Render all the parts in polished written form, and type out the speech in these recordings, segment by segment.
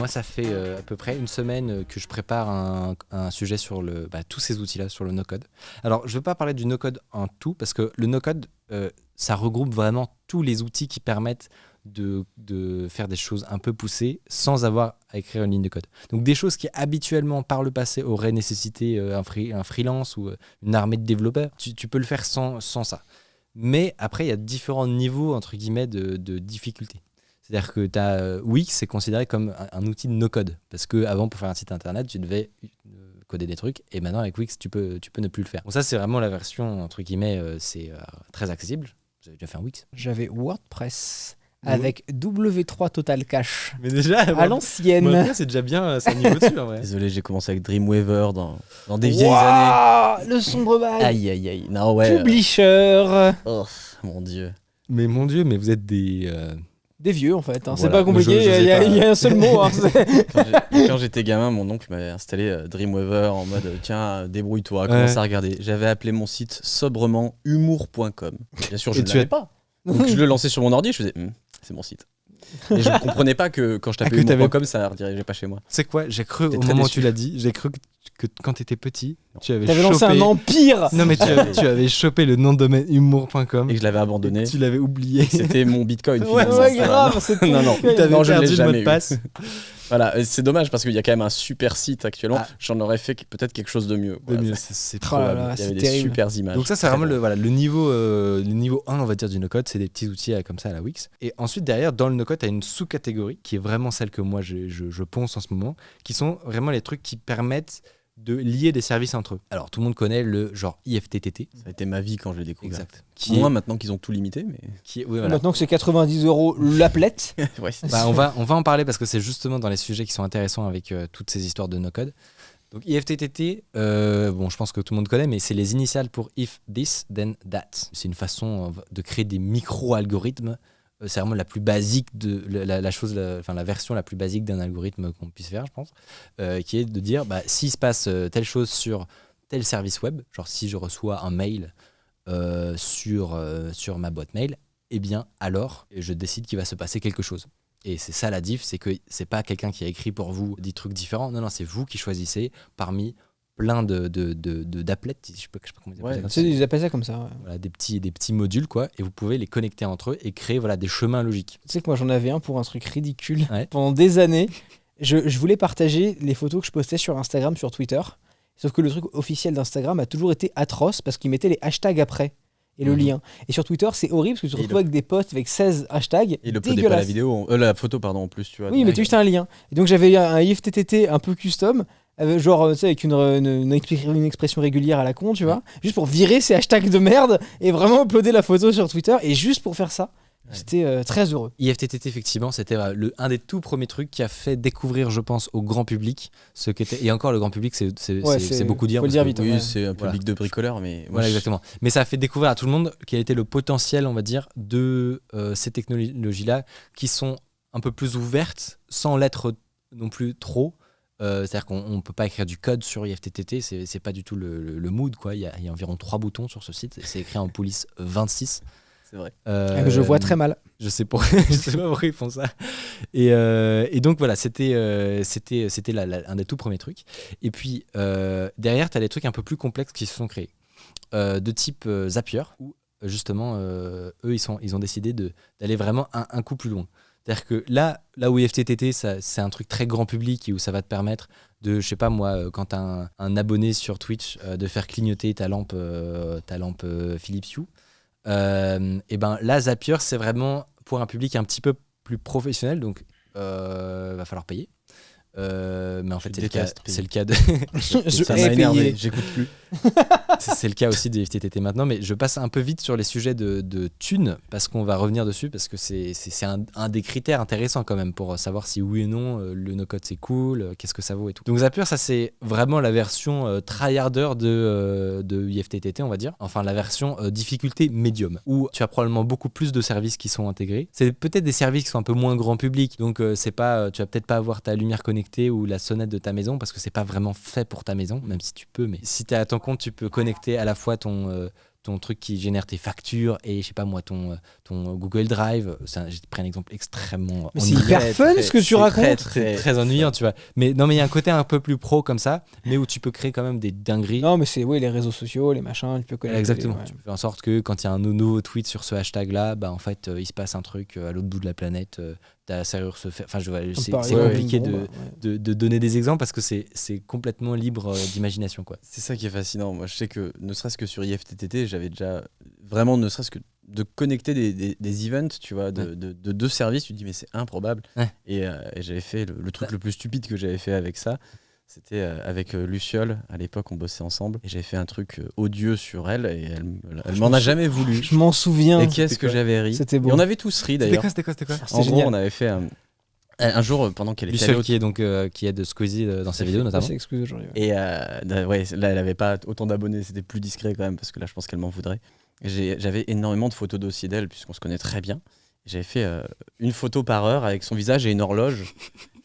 Moi, ça fait à peu près une semaine que je prépare un sujet sur tous ces outils-là, sur le no-code. Alors, je ne veux pas parler du no-code en tout, parce que le no-code, ça regroupe vraiment tous les outils qui permettent de faire des choses un peu poussées sans avoir à écrire une ligne de code. Donc, des choses qui habituellement, par le passé, auraient nécessité un freelance ou une armée de développeurs, tu peux le faire sans ça. Mais après, il y a différents niveaux, entre guillemets, de difficulté. C'est-à-dire que Wix, c'est considéré comme un outil de no-code. Parce qu'avant, pour faire un site internet, tu devais coder des trucs. Et maintenant, avec Wix, tu peux ne plus le faire. Donc ça, c'est vraiment la version, entre guillemets, c'est très accessible. Vous avez déjà fait un Wix? J'avais WordPress avec W3 Total Cache. Mais déjà, à l'ancienne. WordPress, c'est déjà bien, c'est un niveau dessus, en vrai. Désolé, j'ai commencé avec Dreamweaver dans des vieilles années. Le sombre bail. Aïe. Non, ouais. Publisher. Oh, mon Dieu. Mais mon Dieu, mais vous êtes des vieux en fait, hein. Voilà. C'est pas compliqué, Je il y a un seul mot. Hein. Quand j'étais gamin, mon oncle m'avait installé Dreamweaver en mode tiens, débrouille-toi, commence à regarder. J'avais appelé mon site sobrement humour.com. Bien sûr, je ne l'avais pas. Donc je le lançais sur mon ordi, je faisais c'est mon site. Et je ne comprenais pas que quand je tapais humour.com, ça ne redirigeait pas chez moi. C'est quoi? J'ai cru, au moment où tu l'as dit, j'ai cru que quand tu étais petit, tu avais lancé un empire. Non, mais tu avais chopé le nom de domaine humour.com. Et que je l'avais abandonné. Tu l'avais oublié. C'était mon bitcoin. Ouais, grave. Non. Tu avais perdu le mot de passe. Voilà, et c'est dommage parce qu'il y a quand même un super site actuellement. J'en aurais fait peut-être quelque chose de mieux. Voilà, c'est probable. Il y avait des super images. Donc ça, c'est vraiment le niveau 1, on va dire, du no-code. C'est des petits outils comme ça à la Wix. Et ensuite, derrière, dans le no-code, tu as une sous-catégorie qui est vraiment celle que moi, je ponce en ce moment, qui sont vraiment les trucs qui permettent de lier des services entre eux. Alors, tout le monde connaît le genre IFTTT. Ça a été ma vie quand je l'ai découvert. Exact. Maintenant qu'ils ont tout limité. Mais... Maintenant que c'est 90€ l'appelette. Ouais, on va en parler parce que c'est justement dans les sujets qui sont intéressants avec toutes ces histoires de no-code. Donc IFTTT, je pense que tout le monde connaît, mais c'est les initiales pour If This, Then That. C'est une façon de créer des micro-algorithmes. C'est vraiment la plus basique la version la plus basique d'un algorithme qu'on puisse faire, je pense, qui est de dire s'il se passe telle chose sur tel service web, genre si je reçois un mail sur ma boîte mail, eh bien alors je décide qu'il va se passer quelque chose. Et c'est ça la diff, c'est que c'est pas quelqu'un qui a écrit pour vous des trucs différents, non, c'est vous qui choisissez parmi plein d'applettes, je sais pas comment dire. Ils appellent ça comme ça. Ouais. Voilà, des petits modules, quoi, et vous pouvez les connecter entre eux et créer des chemins logiques. Tu sais que moi j'en avais un pour un truc ridicule. Ouais. Pendant des années, je voulais partager les photos que je postais sur Instagram, sur Twitter. Sauf que le truc officiel d'Instagram a toujours été atroce parce qu'ils mettaient les hashtags après et le lien. Et sur Twitter, c'est horrible parce que tu te retrouves avec des posts avec 16 hashtags. Il ne uploadait pas la photo, en plus. Tu vois, oui, mais tu juste un lien. Et donc j'avais un IFTTT un peu custom. Genre, tu sais, avec une expression régulière à la con, tu vois, juste pour virer ces hashtags de merde et vraiment uploader la photo sur Twitter. Et juste pour faire ça, j'étais très heureux. IFTTT, effectivement, c'était un des tout premiers trucs qui a fait découvrir, je pense, au grand public ce qu'était. Et encore, le grand public, c'est beaucoup dire. Faut le dire vite. Oui, c'est un public de bricoleurs, mais. Voilà, exactement. Mais ça a fait découvrir à tout le monde quel était le potentiel, on va dire, de ces technologies-là qui sont un peu plus ouvertes sans l'être non plus trop. C'est-à-dire qu'on ne peut pas écrire du code sur IFTTT, c'est pas du tout le mood, quoi. Il y a environ 3 boutons sur ce site, c'est écrit en police 26. C'est vrai. Je vois très mal. Je sais pas pourquoi ils font ça. Et donc voilà, c'était un des tout premiers trucs. Et puis derrière, tu as des trucs un peu plus complexes qui se sont créés, de type Zapier, où justement, eux, ils ont décidé d'aller vraiment un coup plus loin. C'est-à-dire que là où IFTTT, c'est un truc très grand public et où ça va te permettre de, je sais pas moi, quand tu as un abonné sur Twitch, de faire clignoter ta lampe Philips Hue. Et ben là, Zapier, c'est vraiment pour un public un petit peu plus professionnel, donc va falloir payer. Mais en fait, c'est le cas de. Ça m'a énervé, j'écoute plus. C'est le cas aussi des FTTT maintenant, mais je passe un peu vite sur les sujets de thunes parce qu'on va revenir dessus, parce que c'est un des critères intéressants quand même pour savoir si oui ou non le no-code c'est cool, qu'est-ce que ça vaut et tout. Donc Zapier, ça c'est vraiment la version tryharder de IFTTT, on va dire. Enfin, la version difficulté médium, où tu as probablement beaucoup plus de services qui sont intégrés. C'est peut-être des services qui sont un peu moins grand public, donc tu vas peut-être pas avoir ta lumière connectée ou la sonnette de ta maison parce que c'est pas vraiment fait pour ta maison, même si tu peux, mais si tu es à ton compte, tu peux connecter à la fois ton ton truc qui génère tes factures et je sais pas moi ton Google Drive. J'ai pris un exemple extrêmement Mais c'est hyper fun ce que tu racontes. Très ennuyant, tu vois. Mais non, mais il y a un côté un peu plus pro comme ça, mais où tu peux créer quand même des dingueries. Non, mais c'est les réseaux sociaux, les machins, tu peux connecter. Exactement. Tu fais en sorte que quand il y a un nouveau tweet sur ce hashtag-là, bah en fait, il se passe un truc à l'autre bout de la planète. Ta serrure se fait. Enfin, c'est compliqué de donner des exemples parce que c'est complètement libre d'imagination, quoi. C'est ça qui est fascinant. Moi, je sais que ne serait-ce que sur IFTTT, j'avais déjà vraiment, ne serait-ce que de connecter des events, tu vois, de deux services. Tu te dis, mais c'est improbable. Ouais. Et j'avais fait le truc le plus stupide que j'avais fait avec ça. C'était avec Luciole, à l'époque on bossait ensemble et j'avais fait un truc odieux sur elle et elle m'en a jamais voulu. Je m'en souviens. Et qu'est-ce que j'avais ri. C'était beau. Et on avait tous ri d'ailleurs. C'était quoi En gros, on avait fait un jour pendant qu'elle était Luciole qui aide Squeezie dans ses vidéos notamment. Et ouais, là elle avait pas autant d'abonnés, c'était plus discret quand même parce que là je pense qu'elle m'en voudrait. J'avais énormément de photos dossiers d'elle puisqu'on se connaît très bien. J'avais fait une photo par heure avec son visage et une horloge.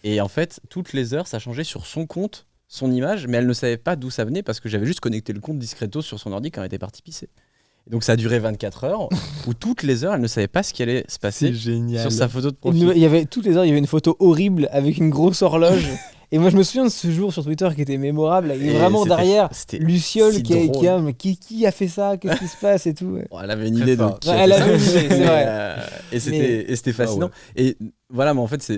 Et en fait, toutes les heures, ça changeait sur son compte, son image, mais elle ne savait pas d'où ça venait parce que j'avais juste connecté le compte discretos sur son ordi quand elle était partie pisser. Et donc ça a duré 24 heures, où toutes les heures, elle ne savait pas ce qui allait se passer sur sa photo de profil. Toutes les heures, il y avait une photo horrible avec une grosse horloge. Et moi, je me souviens de ce jour sur Twitter qui était mémorable. Et vraiment derrière, Luciole si qui a fait ça, qu'est-ce qui se passe et tout. Bon, elle avait une idée de qui elle avait une idée, c'est vrai. Et c'était fascinant. Ah ouais. Et voilà, mais en fait,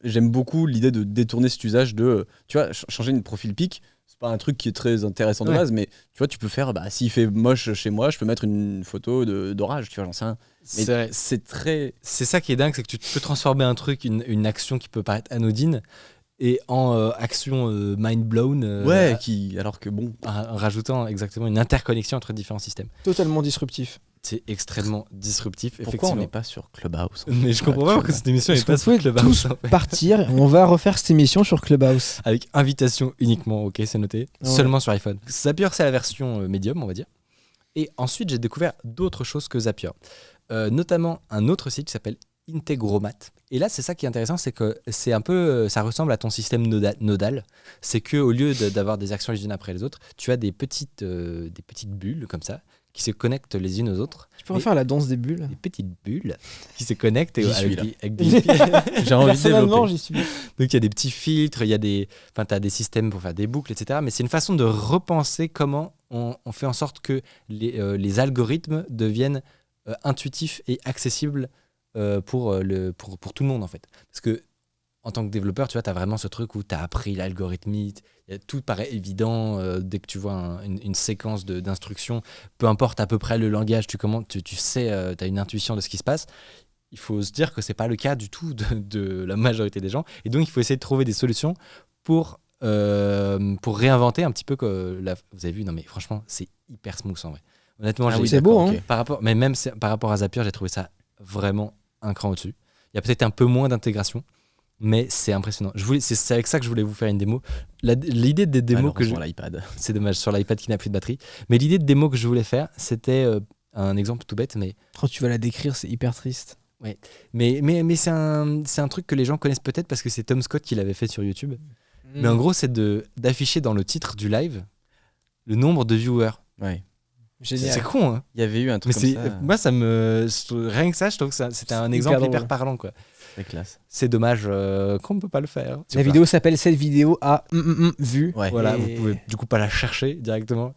j'aime beaucoup l'idée de détourner cet usage de, tu vois, changer une profil pic. C'est pas un truc qui est très intéressant de base, mais tu vois, tu peux faire, s'il fait moche chez moi, je peux mettre une photo d'orage, tu vois, j'en sais rien. C'est ça qui est dingue, c'est que tu peux transformer un truc, une action qui peut paraître anodine, et en action mind blown. Alors que bon. En rajoutant exactement une interconnexion entre différents systèmes. Totalement disruptif. C'est extrêmement disruptif. Pourquoi on n'est pas sur Clubhouse? Mais je comprends pas pourquoi cette émission n'est pas sur Clubhouse. On peut partir, on va refaire cette émission sur Clubhouse. Avec invitation uniquement, ok, c'est noté. Ouais. Seulement sur iPhone. Zapier, c'est la version Medium, on va dire. Et ensuite, j'ai découvert d'autres choses que Zapier. Notamment un autre site qui s'appelle Integromat. Et là, c'est ça qui est intéressant, c'est que c'est un peu, ça ressemble à ton système nodal. C'est que au lieu d'avoir des actions les unes après les autres, tu as des petites bulles comme ça qui se connectent les unes aux autres. Tu peux refaire la danse des bulles. Des petites bulles qui se connectent avec des J'ai envie de développer. J'y suis. Donc il y a des petits filtres, t'as des systèmes pour faire des boucles, etc. Mais c'est une façon de repenser comment on fait en sorte que les algorithmes deviennent intuitifs et accessibles pour tout le monde en fait. Parce que en tant que développeur, tu vois, tu as vraiment ce truc où tu as appris l'algorithmie, tout paraît évident dès que tu vois une séquence d'instructions, peu importe à peu près le langage, tu sais, tu as une intuition de ce qui se passe. Il faut se dire que c'est pas le cas du tout de la majorité des gens. Et donc, il faut essayer de trouver des solutions pour réinventer un petit peu vous avez vu, non mais franchement, c'est hyper smooth en vrai. Honnêtement, c'est beau, hein. Mais même par rapport à Zapier, j'ai trouvé ça vraiment un cran au-dessus. Il y a peut-être un peu moins d'intégration, mais c'est impressionnant. C'est avec ça que je voulais vous faire une démo. L'idée des démos que sur l'iPad. C'est dommage, sur l'iPad qui n'a plus de batterie. Mais l'idée de démo que je voulais faire, c'était un exemple tout bête, mais... Quand tu vas la décrire, c'est hyper triste. Ouais. Mais c'est un truc que les gens connaissent peut-être parce que c'est Tom Scott qui l'avait fait sur YouTube. Mais en gros, c'est d'afficher dans le titre du live le nombre de viewers. Ouais. Génial. C'est con, hein. Il y avait eu un truc comme ça. Moi, rien que ça, je trouve que c'était un exemple hyper parlant, quoi. C'est classe. C'est dommage qu'on ne peut pas le faire. La vidéo s'appelle Cette vidéo a vu. Ouais. Voilà, vous pouvez du coup pas la chercher directement.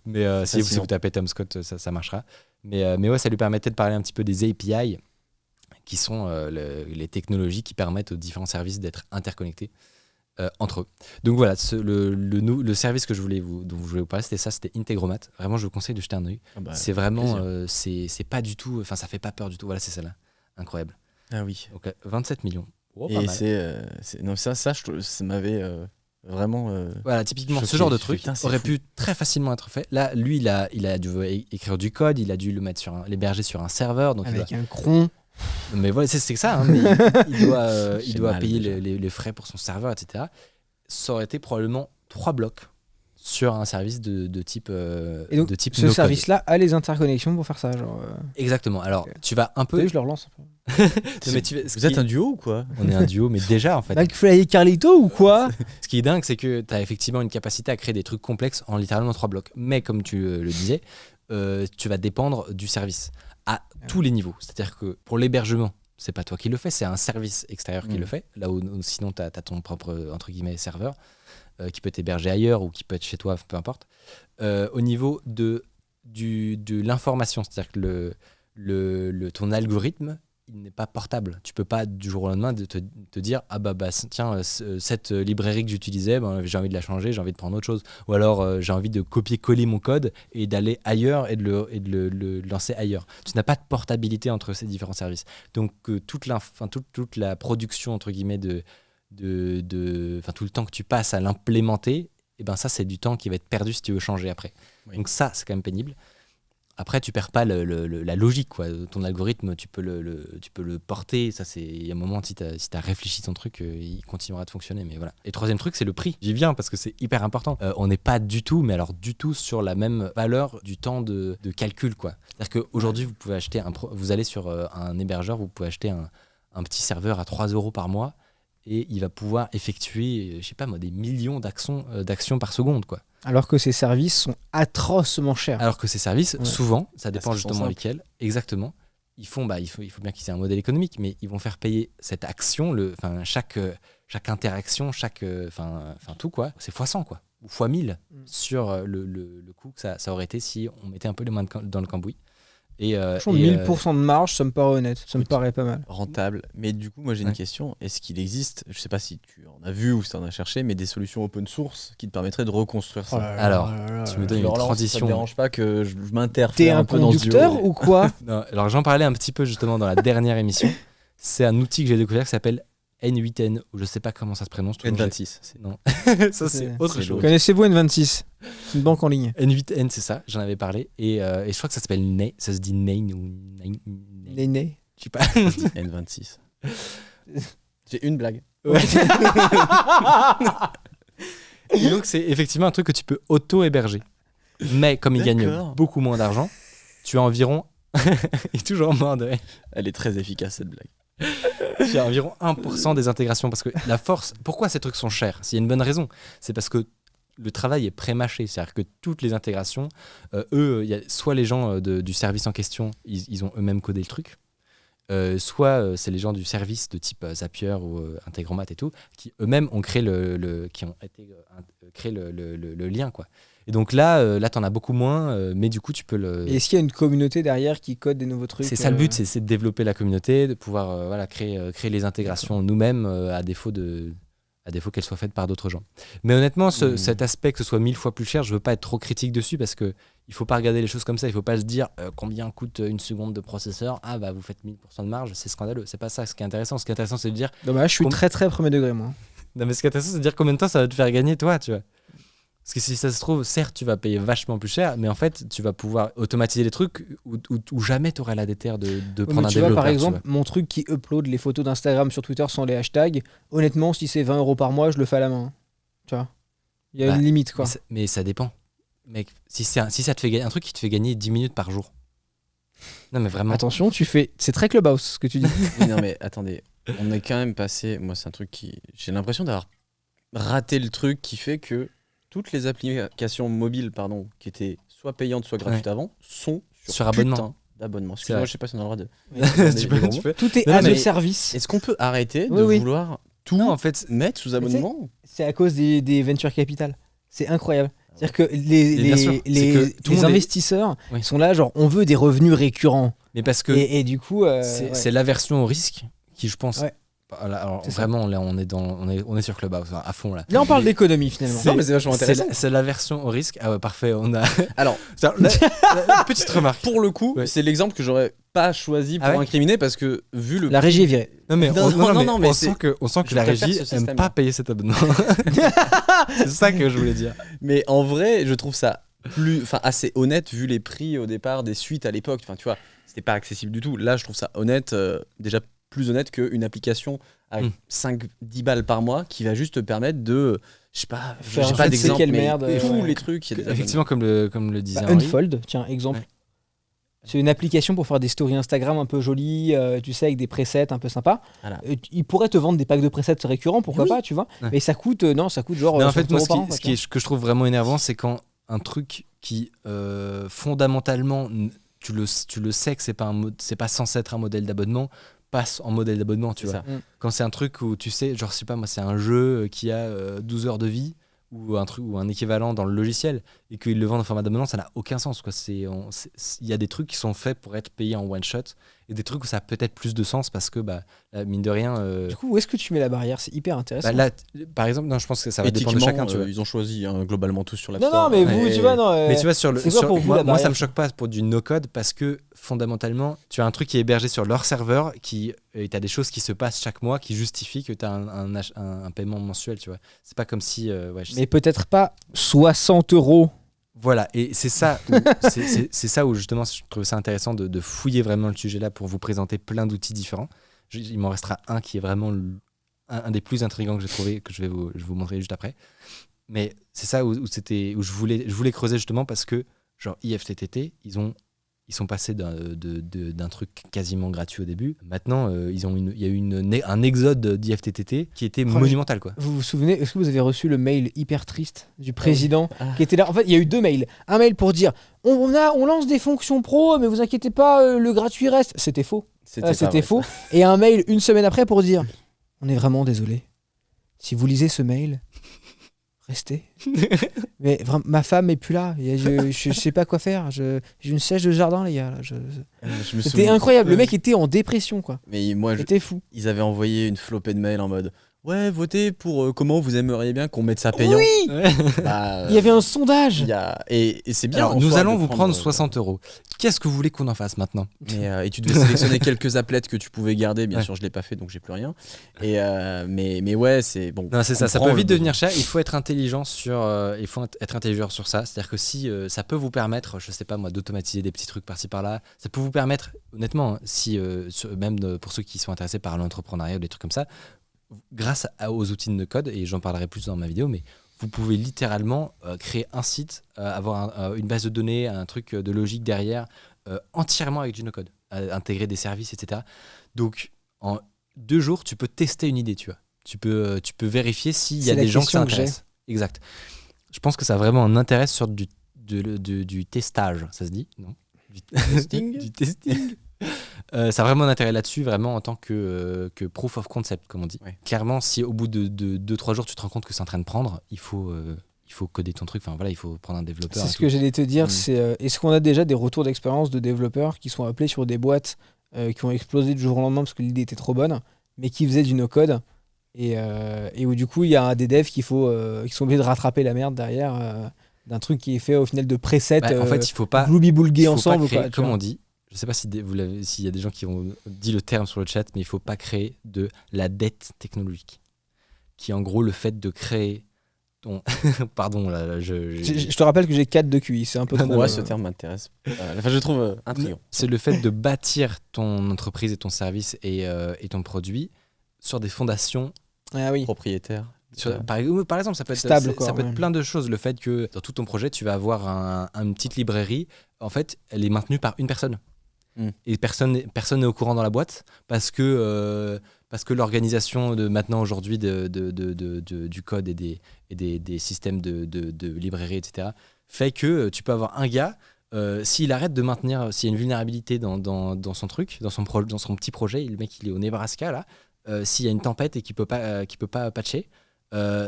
Mais si vous tapez Tom Scott, ça marchera. Mais ouais, ça lui permettait de parler un petit peu des API, qui sont les technologies qui permettent aux différents services d'être interconnectés entre eux. Donc voilà, le service dont je voulais vous parler, c'était Integromat. Vraiment, je vous conseille de jeter un œil. C'est vraiment, c'est pas du tout, enfin ça fait pas peur du tout. Voilà, c'est celle-là, incroyable. Ah oui. Donc 27 millions. Et non, ça m'avait vraiment. Voilà, typiquement, choqué. ce genre de truc aurait fou. pu très facilement être fait. Là, lui, il a dû écrire du code, il a dû le mettre l'héberger sur un serveur. Donc avec un cron. Mais voilà, c'est ça. Hein, mais il doit payer les frais pour son serveur, etc. Ça aurait été probablement 3 blocs sur un service de type et donc, de type ce service-là a les interconnexions pour faire ça, genre. Exactement. Alors, tu vas un peu. Oui, je le relance. Vous êtes un duo ou quoi? On est un duo, mais déjà en fait. McFly et Carlito ou quoi? Ce qui est dingue, c'est que tu as effectivement une capacité à créer des trucs complexes en littéralement 3 blocs. Mais comme tu le disais, tu vas dépendre du service à tous les niveaux. C'est-à-dire que pour l'hébergement, c'est pas toi qui le fais, c'est un service extérieur qui le fait. Là où sinon, tu as ton propre, entre guillemets, serveur qui peut t'héberger ailleurs ou qui peut être chez toi, peu importe. Au niveau de l'information, c'est-à-dire que ton algorithme, il n'est pas portable. Tu peux pas du jour au lendemain te dire tiens, cette librairie que j'utilisais, j'ai envie de la changer, j'ai envie de prendre autre chose. Ou alors j'ai envie de copier-coller mon code et d'aller ailleurs et de le lancer ailleurs. Tu n'as pas de portabilité entre ces différents services. Donc toute la production entre guillemets tout le temps que tu passes à l'implémenter, ça c'est du temps qui va être perdu si tu veux changer après. Oui. Donc ça c'est quand même pénible. Après, tu perds pas la logique, quoi. Ton algorithme, tu peux le porter. Ça, il y a un moment, si tu as réfléchi ton truc, il continuera de fonctionner. Mais voilà. Et troisième truc, c'est le prix. J'y viens parce que c'est hyper important. On n'est pas du tout, mais alors du tout sur la même valeur du temps de calcul, quoi. C'est-à-dire qu'aujourd'hui, vous pouvez acheter vous allez sur un hébergeur, vous pouvez acheter un petit serveur à 3 € par mois et il va pouvoir effectuer, je sais pas moi, des millions d'actions par seconde, quoi. Alors que ces services sont atrocement chers. Alors que ces services, souvent, ça dépend justement lesquels, exactement, il faut bien qu'ils aient un modèle économique, mais ils vont faire payer cette action, chaque interaction, tout, quoi, c'est x100, quoi, ou x1000 sur le coût que ça aurait été si on mettait un peu les mains dans le cambouis. Et 1000% de marge, ça me paraît honnête, ça me paraît pas mal. Rentable. Mais du coup, moi j'ai une question. Est-ce qu'il existe, je sais pas si tu en as vu ou si tu en as cherché, mais des solutions open source qui te permettraient de reconstruire ça? Tu me donnes une transition. Ça ne dérange pas que je m'interfère un peu dans ce duo. T'es un conducteur ou quoi? Non, alors j'en parlais un petit peu justement dans la dernière émission. C'est un outil que j'ai découvert qui s'appelle N8N, ou je sais pas comment ça se prononce. N26. Non, ça c'est autre chose. Connaissez-vous N26? C'est une banque en ligne. N8N, c'est ça, j'en avais parlé. Et je crois que ça s'appelle Ney, ça se dit Ney ou Ney. Je sais pas. N26. J'ai une blague. Ouais. Et donc c'est effectivement un truc que tu peux auto-héberger. Mais comme il gagne beaucoup moins d'argent, tu as environ... Il est toujours mort de rire. Elle est très efficace cette blague. Tu as environ 1% des intégrations. Parce que la force... Pourquoi ces trucs sont chers? S'il y a une bonne raison, c'est parce que le travail est pré-mâché. C'est-à-dire que toutes les intégrations, soit les gens du service en question, ils ont eux-mêmes codé le truc, soit c'est les gens du service de type Zapier ou Integromat et tout, qui eux-mêmes ont créé créé le lien, quoi. Et donc là t'en as beaucoup moins, mais du coup tu peux le... Et est-ce qu'il y a une communauté derrière qui code des nouveaux trucs? C'est ça le but, c'est de développer la communauté, de pouvoir créer les intégrations nous-mêmes à défaut qu'elles soient faites par d'autres gens. Mais honnêtement, cet aspect que ce soit 1000 fois plus cher, je veux pas être trop critique dessus parce que il faut pas regarder les choses comme ça. Il faut pas se dire combien coûte une seconde de processeur. Vous faites 1000% de marge, c'est scandaleux. C'est pas ça ce qui est intéressant. Ce qui est intéressant, c'est de dire... Dommage, je suis très très premier degré, moi. Non, mais ce qui est intéressant, c'est de dire combien de temps ça va te faire gagner, toi, tu vois. Parce que si ça se trouve, certes, tu vas payer vachement plus cher, mais en fait, tu vas pouvoir automatiser les trucs où jamais tu aurais la déterre de prendre un développeur. Par exemple, mon truc qui upload les photos d'Instagram sur Twitter sans les hashtags, honnêtement, si c'est 20 € par mois, je le fais à la main. Tu vois, il y a une limite, quoi. Mais ça dépend. Mec, si ça te fait gagner un truc qui te fait gagner 10 minutes par jour. Non, mais vraiment. Attention, c'est très Clubhouse ce que tu dis. Oui, non, mais attendez, on est quand même passé. Moi, c'est un truc j'ai l'impression d'avoir raté le truc qui fait que toutes les applications mobiles, qui étaient soit payantes, soit gratuites avant, sont sur abonnement. D'abonnement. Excuse-moi, je sais pas si on a le droit de... Tout est as a service. Est-ce qu'on peut arrêter de vouloir tout mettre sous abonnement? C'est à cause des venture capital. C'est incroyable. C'est-à-dire que les investisseurs sont là, genre, on veut des revenus récurrents. Mais parce que et du coup, c'est l'aversion au risque qui, je pense... Ouais. Alors vraiment, là, on est sur Clubhouse à fond là. Là, on parle d'économie finalement. Non, mais c'est vachement intéressant. C'est l'aversion au risque. Ah ouais, parfait. On a. Alors, petite remarque. Pour le coup, c'est l'exemple que j'aurais pas choisi pour incriminer parce que vu le. La régie est virée. Non mais on sent que la régie aime pas payer cet abonnement. C'est ça que je voulais dire. Mais en vrai, je trouve ça assez honnête vu les prix au départ des suites à l'époque. Enfin, tu vois, c'était pas accessible du tout. Là, je trouve ça honnête, déjà plus honnête qu'une application à 5-10 balles par mois qui va juste te permettre de, je sais pas d'exemple, mais tous les trucs. Effectivement, comme le disait Unfold, tiens, exemple. Ouais. C'est une application pour faire des stories Instagram un peu jolies, tu sais, avec des presets un peu sympas. Voilà. Ils pourraient te vendre des packs de presets récurrents, pourquoi pas, tu vois. Mais ça coûte genre. Mais en fait, moi, ce que je trouve vraiment énervant, c'est quand un truc qui fondamentalement, tu le sais que c'est pas censé être un modèle d'abonnement, passe en modèle d'abonnement, tu vois. Quand c'est un truc où tu sais, genre je sais pas moi, c'est un jeu qui a 12 heures de vie ou un équivalent dans le logiciel et qu'ils le vendent en format d'abonnement, ça n'a aucun sens quoi. Il y a des trucs qui sont faits pour être payés en one shot et des trucs où ça a peut-être plus de sens parce que mine de rien. Du coup, où est-ce que tu mets la barrière? C'est hyper intéressant. Là, par exemple, non, je pense que ça va dépendre de chacun. Tu vois. Ils ont choisi globalement tous sur la. Non, mais vous, tu vois, non. Mais tu vois sur le, moi ça me choque pas pour du no code parce que fondamentalement, tu as un truc qui est hébergé sur leur serveur et t'as des choses qui se passent chaque mois qui justifient que t'as un paiement mensuel, tu vois. C'est pas comme si. Mais peut-être pas 60 €. Voilà, et c'est ça où justement je trouve ça intéressant de fouiller vraiment le sujet là pour vous présenter plein d'outils différents. Il m'en restera un qui est vraiment un des plus intrigants que j'ai trouvé, que je vais vous montrer juste après. Mais c'est ça où je voulais creuser justement parce que genre IFTTT, ils sont passés d'un truc quasiment gratuit au début. Maintenant, il y a eu un exode d'IFTTT qui était monumental. Quoi. Vous vous souvenez, est-ce que vous avez reçu le mail hyper triste du président qui était là? En fait, il y a eu 2 mails. Un mail pour dire on lance des fonctions pro, mais vous inquiétez pas, le gratuit reste. C'était faux. C'était faux. Et un mail 1 semaine après pour dire on est vraiment désolé. Si vous lisez ce mail, restez. Mais vraiment, ma femme est plus là. Je sais pas quoi faire. J'ai une sèche de jardin, les gars. C'était incroyable. Le mec était en dépression, quoi. Mais moi, c'était fou. Ils avaient envoyé une flopée de mails en mode ouais, votez pour comment vous aimeriez bien qu'on mette ça payant. Oui. Il y avait un sondage. Et c'est bien. Alors, nous allons vous prendre 60 €. Qu'est-ce que vous voulez qu'on en fasse maintenant? Et tu devais sélectionner quelques applets que tu pouvais garder. Bien sûr, je l'ai pas fait, donc j'ai plus rien. Mais ouais, c'est bon. Non, c'est ça. Ça peut vite devenir cher. Il faut être intelligent sur ça. C'est-à-dire que si ça peut vous permettre, je sais pas moi, d'automatiser des petits trucs par-ci par-là, ça peut vous permettre, honnêtement, si même pour ceux qui sont intéressés par l'entrepreneuriat ou des trucs comme ça. Grâce aux outils de no-code, et j'en parlerai plus dans ma vidéo, mais vous pouvez littéralement créer un site, avoir une base de données, un truc de logique derrière, entièrement avec du no-code, intégrer des services, etc. Donc, en 2 jours, tu peux tester une idée, tu vois. Tu peux vérifier s'il y a des gens que ça intéresse. Exact. Je pense que ça a vraiment un intérêt sur du testage, ça se dit, non? Du testing. Ça a vraiment un intérêt là-dessus, vraiment en tant que proof of concept, comme on dit. Ouais. Clairement, si au bout de 2-3 jours, tu te rends compte que c'est en train de prendre, il faut coder ton truc. Enfin voilà, il faut prendre un développeur. C'est ce que j'allais te dire. C'est est-ce qu'on a déjà des retours d'expérience de développeurs qui sont appelés sur des boîtes qui ont explosé du jour au lendemain parce que l'idée était trop bonne, mais qui faisaient du no-code et où du coup il y a des devs qui sont obligés de rattraper la merde derrière d'un truc qui est fait au final de presets. En fait, il faut pas gloubi-boulguer ensemble. Créer, comme on dit. Je ne sais pas s'il y a des gens qui ont dit le terme sur le chat, mais il ne faut pas créer de la dette technologique. Qui est en gros le fait de créer ton... Pardon, là, je te rappelle que j'ai 4 de QI, c'est un peu trop... Moi, ce terme m'intéresse. Enfin, je trouve intriguant. C'est le fait de bâtir ton entreprise et ton service et ton produit sur des fondations propriétaires. Par exemple, ça peut être stable, ça peut être plein de choses. Le fait que dans tout ton projet, tu vas avoir une petite librairie. En fait, elle est maintenue par une personne. Et personne n'est au courant dans la boîte parce que l'organisation de maintenant aujourd'hui du code et des systèmes de librairie, etc., fait que tu peux avoir un gars, s'il arrête de maintenir, s'il y a une vulnérabilité dans son truc, dans son petit projet, le mec il est au Nebraska là, s'il y a une tempête et qu'il peut pas patcher,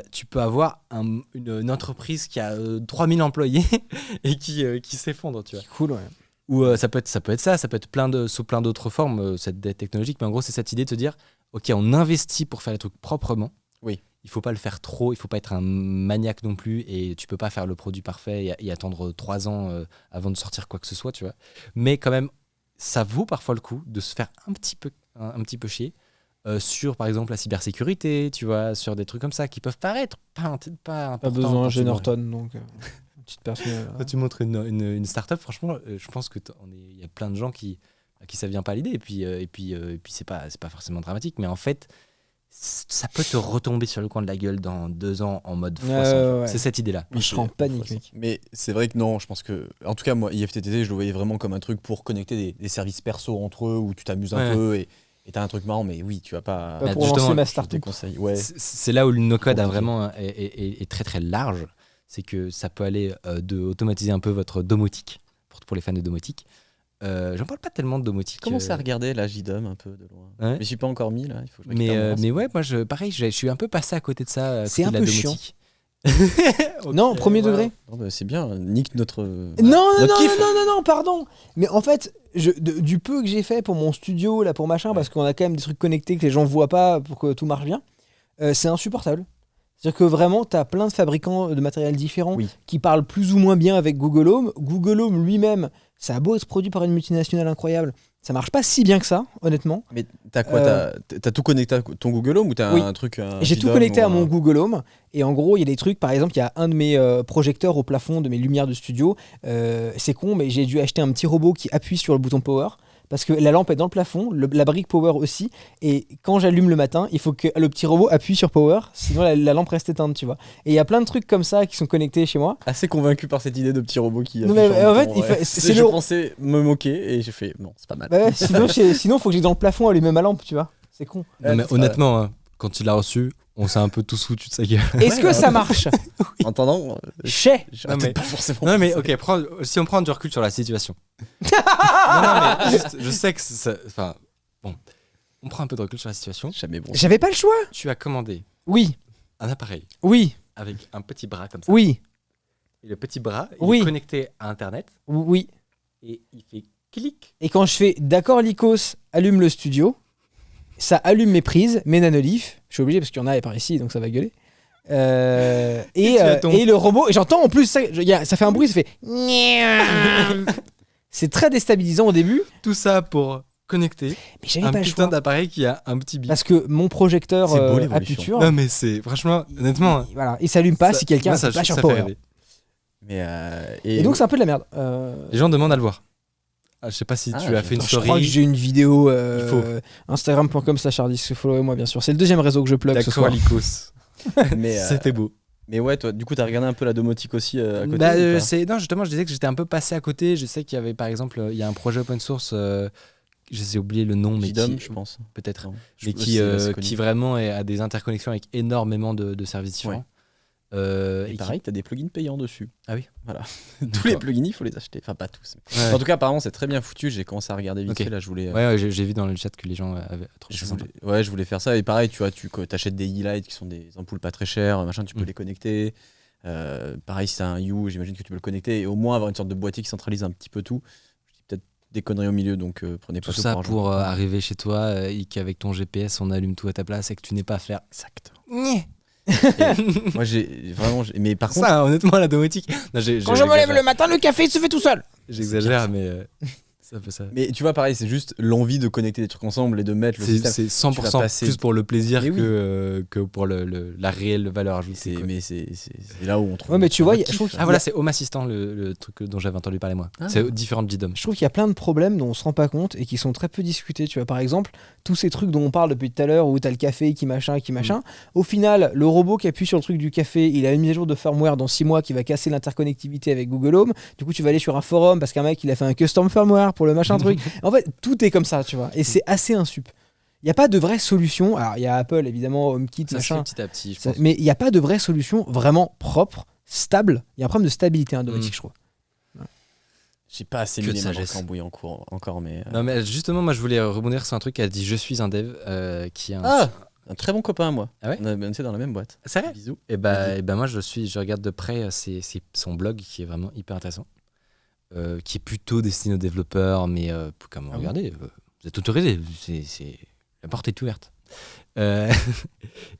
tu peux avoir une entreprise qui a 3000 employés et qui s'effondre, tu vois. C'est cool, ouais. Ou ça peut être ça, ça peut être sous plein d'autres formes, cette dette technologique, mais en gros c'est cette idée de te dire ok, on investit pour faire les trucs proprement. Oui. Il faut pas le faire trop, il faut pas être un maniaque non plus, et tu peux pas faire le produit parfait et attendre 3 ans avant de sortir quoi que ce soit, tu vois. Mais quand même, ça vaut parfois le coup de se faire un petit peu chier sur par exemple la cybersécurité, tu vois, sur des trucs comme ça qui peuvent paraître pas importants. Pas besoin de Norton, donc... petite personne. Quand tu montres une start-up, franchement, je pense que il y a plein de gens à qui ça vient pas à l'idée, et puis c'est pas forcément dramatique, mais en fait, ça peut te retomber sur le coin de la gueule dans 2 ans en mode ouais. C'est cette idée-là. Je serais en panique, mec. Mais c'est vrai que non, je pense que, en tout cas, moi, IFTTT, je le voyais vraiment comme un truc pour connecter des services perso entre eux où tu t'amuses un peu et t'as un truc marrant, mais oui, tu vas pas. Pour lancer ma start-up. Ouais. C'est là où le no-code a vraiment est très très large. c'est que ça peut aller de automatiser un peu votre domotique, pour les fans de domotique. J'en parle pas tellement de domotique. Commence à regarder la JDOM un peu de loin. Ouais. Mais je suis pas encore mis là. Il faut que je récupère mais ouais, moi pareil, je suis un peu passé à côté de ça. À C'est côté un de la peu chiant. domotique. Non, premier degré. Non, bah, c'est bien. Nique notre. Non, notre kiff. non, pardon. Mais en fait, du peu que j'ai fait pour mon studio, là, pour machin, parce qu'on a quand même des trucs connectés que les gens voient pas pour que tout marche bien, c'est insupportable. C'est-à-dire que vraiment, tu as plein de fabricants de matériel différents qui parlent plus ou moins bien avec Google Home. Google Home lui-même, ça a beau être produit par une multinationale incroyable, ça marche pas si bien que ça, honnêtement. Mais t'as quoi t'as tout connecté à ton Google Home ou t'as un truc J'ai tout connecté à mon Google Home. Et en gros, il y a des trucs, par exemple, il y a un de mes projecteurs au plafond de mes lumières de studio. C'est con, mais j'ai dû acheter un petit robot qui appuie sur le bouton power. Parce que la lampe est dans le plafond, la brique power aussi. Et quand j'allume le matin, il faut que le petit robot appuie sur power. Sinon, la lampe reste éteinte, tu vois. Et il y a plein de trucs comme ça qui sont connectés chez moi. Assez convaincu par cette idée de petit robot qui. Non, mais en fait, je pensais me moquer et j'ai fait non, c'est pas mal. Bah ouais, sinon, faut que j'ai dans le plafond allumer ma lampe, tu vois. C'est con. Non, mais honnêtement, hein, quand tu l'as reçu, on s'est un peu tous foutus de sa gueule. Est-ce que ça marche? En attendant, Chais. pas forcément. Non, mais ok, si on prend du recul sur la situation. non, mais je sais que enfin, bon, on prend un peu de recul sur la situation. Jamais bon. J'avais pas le choix. Tu as commandé Oui. un appareil Oui. avec un petit bras comme ça. Oui. Et le petit bras, il est connecté à Internet. Oui. Et il fait clic. Et quand je fais d'accord Lycos, allume le studio, ça allume mes prises, mes nanolifs. Je suis obligé parce qu'il y en a par ici, donc ça va gueuler. Et le robot, et j'entends en plus, ça fait un bruit, ça fait. C'est très déstabilisant au début. Tout ça pour connecter Mais j'avais un pas le putain choix. d'appareil qui a un petit bip. Parce que mon projecteur C'est beau, à l'évolution. puture, Non, mais c'est franchement, honnêtement. voilà, il s'allume pas si quelqu'un ça, appuie pas sur ça fait power. rêver. Mais Et donc c'est un peu de la merde. Les gens demandent à le voir. Je sais pas si tu as fait une Je story. crois que j'ai une vidéo Il faut. Instagram.com/hardisque, followez-moi bien sûr. C'est le deuxième réseau que je plug ce D'accord, soir. Lycos. mais C'était beau. Mais ouais, toi, du coup, t'as regardé un peu la domotique aussi à côté. Bah, ou pas non, justement, je disais que j'étais un peu passé à côté. Je sais qu'il y avait, par exemple, il y a un projet open source. J'ai oublié le nom, mais JDOM, qui, je pense. peut-être, Non, mais qui vraiment a des interconnexions avec énormément de services différents. Et pareil, t'as des plugins payants dessus. Ah oui. Voilà. Tous les plugins, il faut les acheter. Enfin, pas tous. Ouais. En tout cas, apparemment, c'est très bien foutu. J'ai commencé à regarder vite Ok. fait. Là, je voulais. Ouais, j'ai vu dans le chat que les gens avaient trouvé ça sympa. Je voulais faire ça. Et pareil, tu vois, tu achètes des e-lights qui sont des ampoules pas très chères, machin, tu peux les connecter. Pareil, si t'as un U, j'imagine que tu peux le connecter et au moins avoir une sorte de boîtier qui centralise un petit peu tout. Je dis peut-être des conneries au milieu, donc prenez pas Tout ça argent. pour arriver chez toi et qu'avec ton GPS, on allume tout à ta place et que tu n'aies pas à faire. Exact. Nyeh. Moi, mais par contre, Ça, honnêtement, la domotique. Non, Quand je me lève le matin, le café il se fait tout seul. J'exagère, mais c'est un peu ça. mais tu vois, pareil, c'est juste l'envie de connecter des trucs ensemble et de mettre le système. C'est Tu vas 100% passer- plus pour le plaisir Mais oui. que pour la réelle valeur ajoutée. quoi. Mais c'est là où on trouve. Ouais, mais tu vois, un je trouve kiff. Ah voilà, c'est Home Assistant, le truc dont j'avais entendu parler moi. Ah. C'est différent de JDOM. Je trouve qu'il y a plein de problèmes dont on se rend pas compte et qui sont très peu discutés. Tu vois, par exemple, tous ces trucs dont on parle depuis tout à l'heure où t'as le café qui machin. Au final, le robot qui appuie sur le truc du café, il a une mise à jour de firmware dans 6 mois qui va casser l'interconnectivité avec Google Home. Du coup, tu vas aller sur un forum parce qu'un mec il a fait un custom firmware pour le machin truc. En fait, tout est comme ça, tu vois. Et c'est assez insup. Il n'y a pas de vraie solution. Alors, il y a Apple, évidemment, HomeKit, Ça se fait machin. petit à petit, je Ça- pense. mais il n'y a pas de vraie solution vraiment propre, stable. Il y a un problème de stabilité domotique, je trouve. J'ai pas assez Que mis de les mains dans le sagesse. cambouis encore, mais. Non mais justement, moi je voulais rebondir sur un truc qui a dit je suis un dev qui a un... Ah, un très bon copain à moi. Ah ouais On était dans la même boîte. C'est vrai. Bisous. Et bah moi je regarde de près son blog qui est vraiment hyper intéressant, qui est plutôt destiné aux développeurs, mais comme Ah regardez, vous êtes autorisés, c'est la porte est ouverte.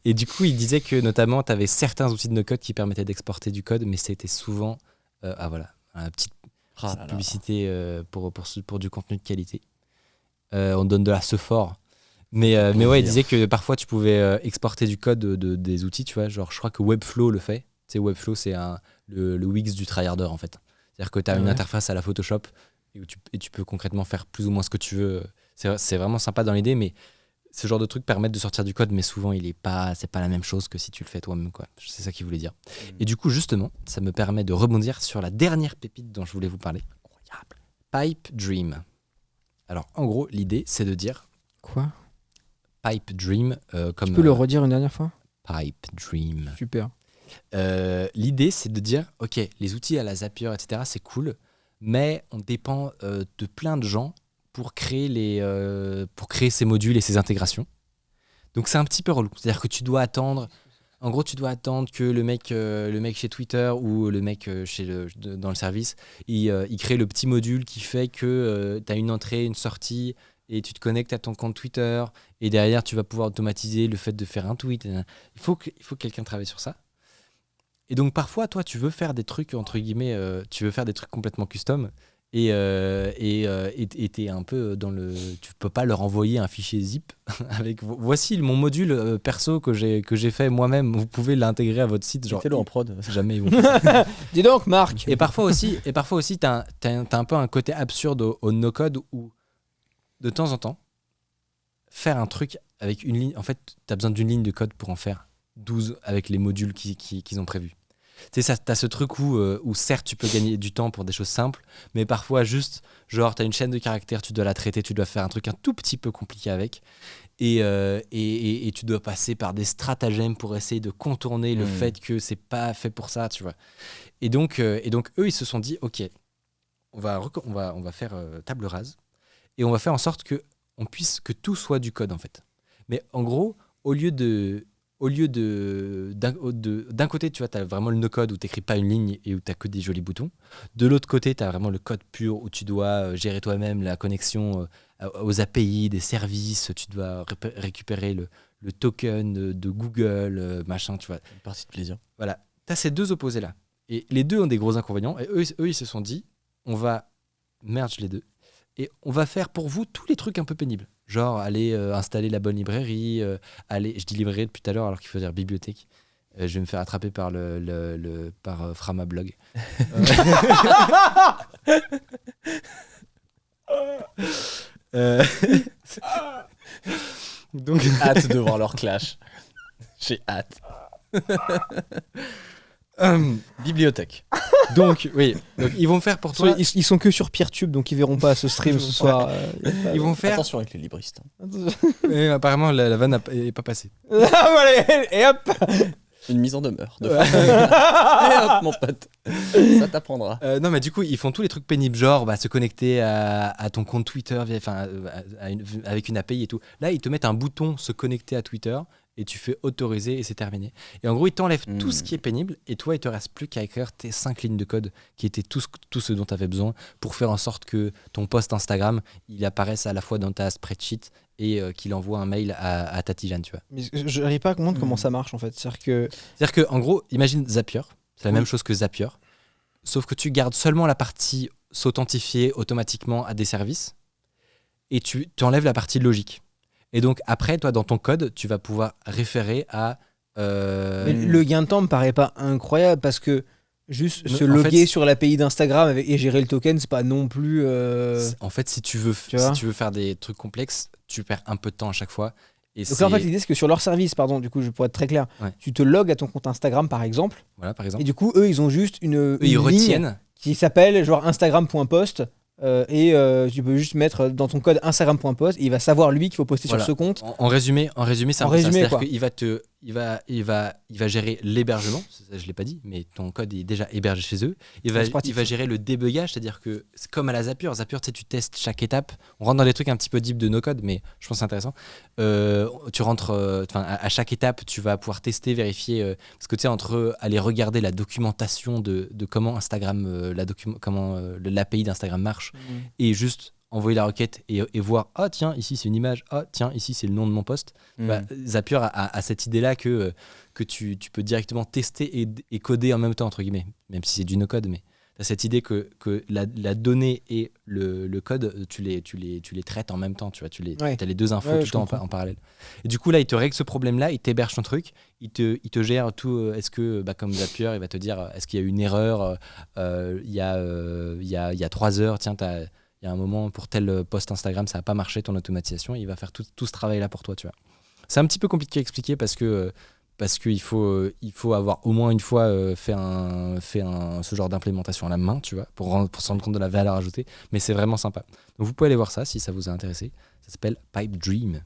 Et du coup, il disait que notamment, tu avais certains outils de no-code qui permettaient d'exporter du code, mais c'était souvent, une petite Ah là là. publicité pour du contenu de qualité. On donne de la fort. Mais ouais, il disait que parfois tu pouvais exporter du code des outils, tu vois. Genre, je crois que Webflow le fait. Tu sais, Webflow, c'est le Wix du tryharder en fait. C'est-à-dire que tu as une interface à la Photoshop et tu peux concrètement faire plus ou moins ce que tu veux. C'est vraiment sympa dans l'idée, mais ce genre de trucs permettent de sortir du code, mais souvent c'est pas la même chose que si tu le fais toi-même, quoi. C'est ça qu'il voulait dire. Et du coup, justement, ça me permet de rebondir sur la dernière pépite dont je voulais vous parler. Incroyable. Pipe Dream. Alors, en gros, l'idée, c'est de dire Quoi? Pipe Dream comme. Tu peux le redire une dernière fois? Pipe Dream. Super. L'idée, c'est de dire, ok, les outils à la Zapier, etc., c'est cool, mais on dépend de plein de gens pour créer ces modules et ces intégrations. Donc c'est un petit peu relou. C'est-à-dire que tu dois attendre. En gros, tu dois attendre que le mec chez Twitter ou le mec dans le service, il crée le petit module qui fait que tu as une entrée, une sortie, et tu te connectes à ton compte Twitter, et derrière, tu vas pouvoir automatiser le fait de faire un tweet. Il faut que quelqu'un travaille sur ça. Et donc, parfois, toi, tu veux faire des trucs, entre guillemets, tu veux faire des trucs complètement custom, et t'es un peu dans le... Tu peux pas leur envoyer un fichier zip avec voici mon module perso que j'ai fait moi-même, vous pouvez l'intégrer à votre site, genre mettez-le en prod. Jamais ils vont Dis donc Marc. et parfois aussi t'as un peu un côté absurde au no-code où de temps en temps faire un truc avec une ligne, en fait t'as besoin d'une ligne de code pour en faire 12 avec les modules qu'ils ont prévus. Tu sais, t'as ce truc où certes tu peux gagner du temps pour des choses simples, mais parfois juste, genre t'as une chaîne de caractères, tu dois la traiter, tu dois faire un truc un tout petit peu compliqué avec, et tu dois passer par des stratagèmes pour essayer de contourner le fait que c'est pas fait pour ça, tu vois. Et donc eux, ils se sont dit, ok, on va faire table rase, et on va faire en sorte que tout soit du code en fait. Mais en gros, au lieu d'un côté, tu vois, tu as vraiment le no-code où tu n'écris pas une ligne et où tu n'as que des jolis boutons. De l'autre côté, tu as vraiment le code pur où tu dois gérer toi-même la connexion aux API, des services, tu dois récupérer le token de Google, machin, tu vois. Une partie de plaisir. Voilà, tu as ces deux opposés-là. Et les deux ont des gros inconvénients. Et eux, ils se sont dit, on va merge les deux. Et on va faire pour vous tous les trucs un peu pénibles. Genre aller installer la bonne librairie, je dis librairie depuis tout à l'heure alors qu'il faut dire bibliothèque. Je vais me faire attraper par par Framablog. Donc hâte de voir leur clash. J'ai hâte. Bibliothèque. Donc ils vont faire pour toi. Ils sont que sur Peertube, donc ils verront pas ce stream ce soir. Ils vont faire. Attention avec les libristes. Et apparemment la vanne n'est pas passée. Et hop. Une mise en demeure. Et hop, mon pote. Ça t'apprendra. Non, mais du coup, ils font tous les trucs pénibles, genre se connecter à ton compte Twitter avec une API et tout. Là, ils te mettent un bouton se connecter à Twitter et tu fais autoriser et c'est terminé. Et en gros, ils t'enlèvent tout ce qui est pénible et toi, il te reste plus qu'à écrire tes 5 lignes de code qui étaient tout ce dont tu avais besoin pour faire en sorte que ton post Instagram, il apparaisse à la fois dans ta spreadsheet et qu'il envoie un mail à ta Tijane, tu vois. Mais je n'arrive pas à comprendre comment ça marche en fait. C'est-à-dire que, en gru, imagine Zapier, c'est la même chose que Zapier, sauf que tu gardes seulement la partie s'authentifier automatiquement à des services et tu enlèves la partie logique. Et donc après, toi, dans ton code, tu vas pouvoir référer à... Mais le gain de temps me paraît pas incroyable parce que juste se loguer sur l'API d'Instagram et gérer le token, c'est pas non plus... En fait, si tu veux faire des trucs complexes, tu perds un peu de temps à chaque fois. Et donc là, en fait, l'idée, c'est que sur leur service, du coup, pour être très clair, tu te logs à ton compte Instagram, par exemple. Voilà, par exemple. Et du coup, eux, ils ont juste une ils ligne retiennent qui s'appelle genre Instagram.post. Et tu peux juste mettre dans ton code Instagram.post et il va savoir lui qu'il faut poster sur ce compte. En résumé, c'est un peu ça. C'est-à-dire qu'il va gérer l'hébergement, ça, je l'ai pas dit, mais ton code est déjà hébergé chez eux. Il va gérer le débugage, c'est-à-dire que c'est comme à la Zapier. Zapier, tu sais, tu testes chaque étape. On rentre dans des trucs un petit peu deep de no code, mais je pense que c'est intéressant. Tu rentres, à chaque étape, tu vas pouvoir tester, vérifier, parce que tu sais, entre aller regarder la documentation de comment Instagram, comment l'API d'Instagram marche, et juste envoyer la requête et voir tiens ici c'est une image, tiens ici c'est le nom de mon post. Zapier a cette idée là que tu peux directement tester et coder en même temps entre guillemets, même si c'est du no code, mais tu as cette idée que la donnée et le code tu les traites en même temps, tu vois, t'as les deux infos tout le temps en parallèle. Et du coup là il te règle ce problème là, il t'héberge ton truc, il te gère tout. Est-ce que comme Zapier il va te dire est-ce qu'il y a une erreur il y a 3 heures, tiens il y a un moment pour tel post Instagram ça n'a pas marché ton automatisation, et il va faire tout ce travail là pour toi, tu vois. C'est un petit peu compliqué à expliquer parce qu'il faut avoir au moins une fois fait ce genre d'implémentation à la main, tu vois, pour se rendre compte de la valeur ajoutée, mais c'est vraiment sympa. Donc vous pouvez aller voir ça si ça vous a intéressé. Ça s'appelle Pipe Dream.